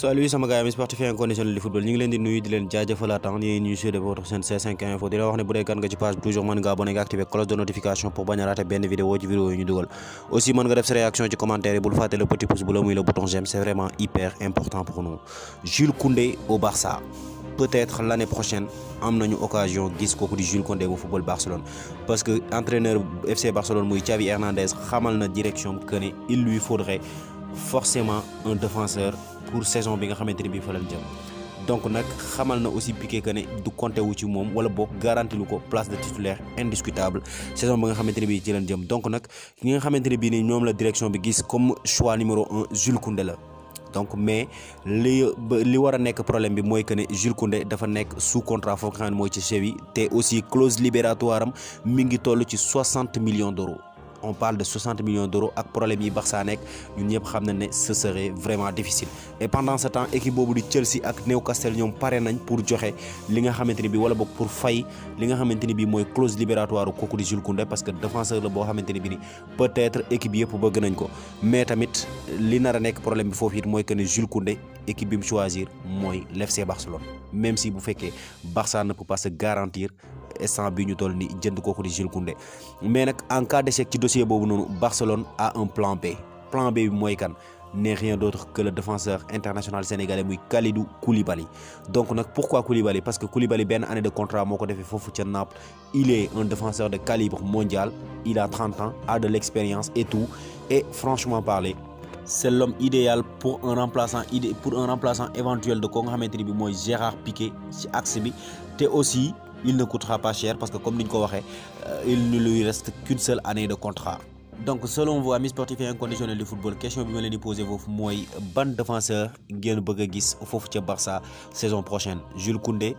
Salut sama gars yi sportif inconditionnel du football ñu ngi leen di nuyu di leen jaajëfalaat yéen ñuy suivre votre chaîne C5 Info di la wax ne bu dee gan nga ci page toujours mën nga abonné nga activer cloche de notification pour bañ a rater benn vidéo ci vidéo yi ñu dugal aussi mën nga def sa réaction ci commentaire yi bul fàtte le petit pouce bleu muy le bouton j'aime, c'est vraiment hyper important pour nous. Jules Koundé au Barça, peut-être l'année prochaine am nañu occasion gis kooku di Jules Koundé bu football Barcelone parce que entraîneur FC Barcelone muy Xavi Hernandez xamal na direction que ne il lui faudrait forcément un défenseur pour saison bi nga xamante ni bii fa lañ jëm. Donc nag xamal na aussi Piqué que ne du compter wu ci moom wala boog garanti lu ko place de titulaire indiscutable saison bi nga xamante ne bii ci lañ jëm. Donc nag ki nga xamante ne bii ni ñoom la direction bi gis comme choix numéro 1 Jules Koundé la. Donc mais li war a nekk problème bi mooy que ne Jules Koundé dafa nekk sous contrat foofu nga xam ne mooy ci Séville te aussi clause libératoire am mi ngi toll ci 60 millions d'euros. On parle de 60 millions d'euros ak problème yi Barça nekk ñun ñëpp xam na ne ce serait vraiment difficile. Et pendant ce temps équipe boobu di Chelsea ak Newcastle ñoom pare nañ pour joxe li nga xamante ni bii wala boog pour fay li nga xamante ni bii mooy clause libératoire kooku di Jules Koundé parce que défenseur la boo xamante ni bii ni peut-être équipe yëpp bëgg nañ ko mais tamit li nar a nekk problème bi foofu it mooy que ne Jules Koundé équipe bi mu choisir mooy l'FC Barcelone même si bu fekkee Barça ne peut pas se garantir instant bi ñu toll ni jënd kooku di Jules Koundé mais nag en cas d'échec ci dossier boobu noonu Barcelone a un plan B. Plan B bi mooy kan n'est rien d'autre que le défenseur international sénégalais muy Kalidou Koulibaly. Donc nag pourquoi Koulibaly? Parce que Koulibaly benn année de contrat moo ko defee foofu ca Naples. Il est un défenseur de calibre mondial, il a 30 ans, a de l'expérience et tout, et franchement parler c'est l'homme idéal pour un remplaçant éventuel de ko nga xamante ni bi mooy Gérard Piqué ci axe bi te aussi il ne coûtera pas cher parce que comme ni ñu ko waxee il ne lui reste qu'une seule année de contrat. Donc selon vous amis sportifs et inconditionnels du football, question bi ma leen di poser foofu mooy ban défenseur ngeen bëgg a gis foofu ca Barça saison prochaine? Jules Koundé,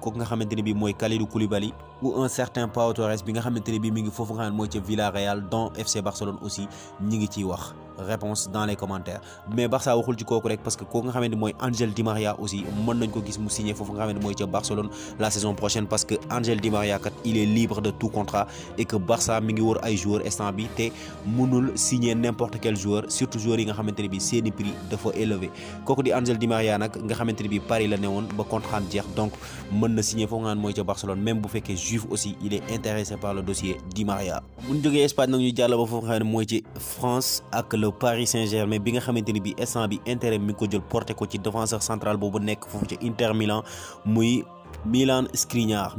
kooku nga xamante ne bii mooy Kalidou Koulibaly ou un certain Pau Torres bi nga xamante ne bii mi ngi foofu nga xam ne mooy ca Villarreal dont FC Barcelone aussi ñi ngi ciy wax. Réponse dans les commentaires. Mais Barça waxul ci kooku rek parce que kooku nga xamante ni mooy Ángel Di María aussi mën nañ ko gis mu signé foofu nga xamante ni mooy ca Barcelone la saison prochaine parce que Ángel Di María kat il est libre de tout contrat et que Barça mi ngi wër ay joueurs instant bi te mënul signer n'importe quel joueur surtout joueurs yi nga xamante ne bi seeni prix dafa élevé kooku di Ángel Di María nag nga xamante ne bi Paris la newoon ba contrat jeex donc mën na signer foofu nga xam ne mooy ca Barcelone même bu fekkee Juve aussi il est intéressé par le dossier Di María. Bu ñu jógee Espagne nag ñu jàll ba foofu nga xam ne mooy ci France ak Paris Saint-Germain bi nga xamante ni bi instant bi intérêt mi ko jël porté ko ci défenseur central boobu nekk foofu ci Inter Milan muy Milan Skriniar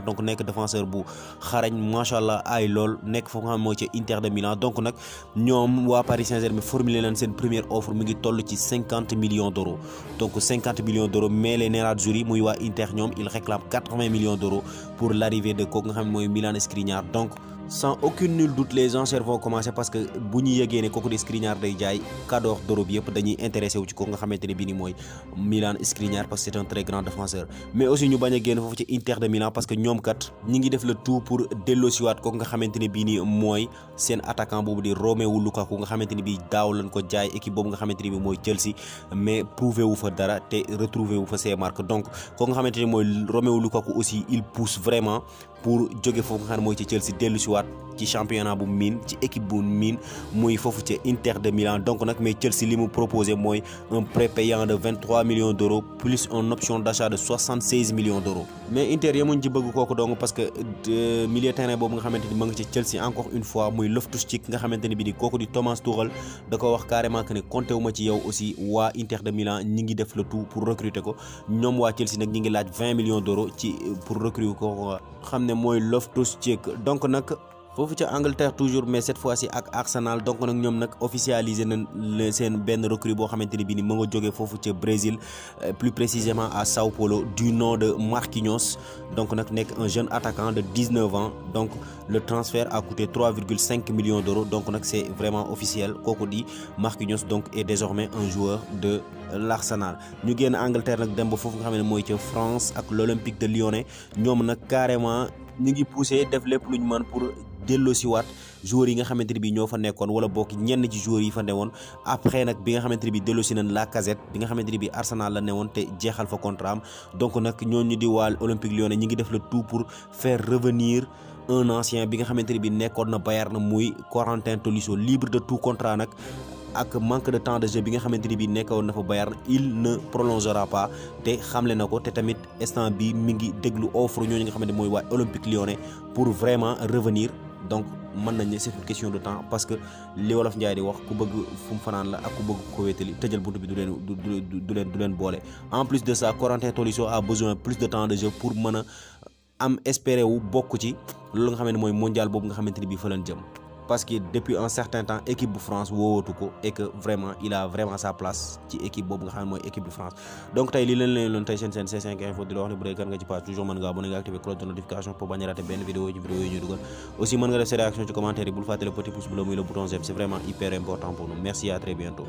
donc nekk défenseur bu xarañ machallah ay lool nekk foofu nga xam mooy ci Inter de Milan. Donc nag ñoom waa Paris Saint-Germain formulé leen seen première offre mi ngi toll ci 50 millions d'euros donc 50 millions d'euros mais les nerazzurri muy waa Inter ñoom ils réclament 80 millions d'euros pour l'arrivée de kooku nga xam ne mooy Milan Skriniar. Donc sans aucun nul doute les enchères vont commencer parce que bu ñu yëgee ne kooku di Skriniar day jaay cadre d'Europe yëpp dañuy intéressé wu ci kooku nga xamante ne bii nii mooy Milan Skriniar parce que c'est un très grand défenseur. Mais aussi ñu bañ a génn foofu ci Inter de Milan parce que ñoom kat ñi ngi def le tout pour delloosiwaat kooku nga xamante ne bii nii mooy seen attaquant boobu di Romelu Lukaku nga xamante ne bii daaw lañ ko jaay équipe boobu nga xamante ne bii mooy Chelsea mais prouvé wu fa dara te retrouvé wu fa ses marques. Donc kooku nga xamante ne mooy Romelu Lukaku aussi il pousse vraiment pour jóge foofu nga xam ne mooy ci Chelsea dellu si waat ci championnat bu miin ci équipe bu miin muy foofu ci Inter de Milan. Donc nag mais Chelsea li mu proposé mooy un prêt payant de 23 millions d'euros plus une option d'achat de 76 millions d'euros. Mais Inter yemuñ ci bëgg kooku donc parce que milieu terrain boobu nga xamante ni ma ngi ci Chelsea encore une fois muy Loftus-Cheek nga xamante ni bi di kooku di Thomas Tuchel da ko wax carrément que ne compté wu ma ci yow aussi waa Inter de Milan ñi ngi def le tout pour recruter ko ñoom waa Chelsea nag ñi ngi laaj 20 millions d'euros ci pour recruter ko xam ne mooy Loftus-Cheek. Donc nag foofu ca Angleterre toujours mais cette fois-ci ak Arsenal donc nag ñoom nag officialisé nañ seen benn recrue boo xamante ne bii ni mu nga jógee foofu ca Brésil plus précisément à Sao Paulo du nom de Marquinhos. Donc nag nekk un jeune attaquant de 19 ans donc le transfert a coûté 3,5 millions d'euros donc nag c'est vraiment officiel kooku di Marquinhos donc est désormais un joueur de l'Arsenal. Ñu génn Angleterre nag dem ba foofu nga xam ne mooy ca France ak l'Olympique de Lyon ñoom nag carrément ñu ngi poussé def lépp lu ñu mën pour delloosiwaat joueurs yi nga xamante ne bii ñoo fa nekkoon wala bokk ñenn ci joueurs yi fa newoon après nag bi nga xamante ne bii delloosi nañ Lacazette bi nga xamante ne bii Arsenal la newoon te jeexal fa contrat am. Donc nag ñooñu di waa Olympique Lyonnais ñi ngi def le tout pour faire revenir un ancien bi nga xamante ne bii nekkoon na Bayern muy Corentin Tolisso libre de tout contrat nag ak manque de temps de jeu bi nga xamante ni bii nekkoon na fa Bayern il ne prolongera pas te xamle na ko te tamit instant bi mi ngi déglu offre ñooñu nga xamante mooy waa Olympique Lyonnais pour vraiment revenir donc mën nañ ne c'est une question de temps parce que li Wolof Njaay di wax ku bëgg fu mu fanaan la ak ku bëgg ko wéetali tëjal buntu bi du leen boole. En plus de ça Corentin Tolisso a besoin plus de temps de jeu pour mën a am espérer wu bokk ci loolu nga xamante ne mooy mondial boobu nga xamante ni bii fa leen jëm. Parce que depuis un certain temps équipe bu France woowatu ko et que vraiment il a vraiment sa place ci équipe boobu nga xam ne mooy équipe de France. Donc tey lii leen loon tey seen C5 Info di la wax ne bu dee kan nga ci page toujours mën nga abonné nga activer cloche de notification pour bañ a rater benn vidéo yi ñu dugal. Aussi mën nga def sa réaction ci commentaire yi bul fàtte le petit pouce bleu muy le bouton j'aime, c'est vraiment hyper important pour nous. Merci, à très bientôt.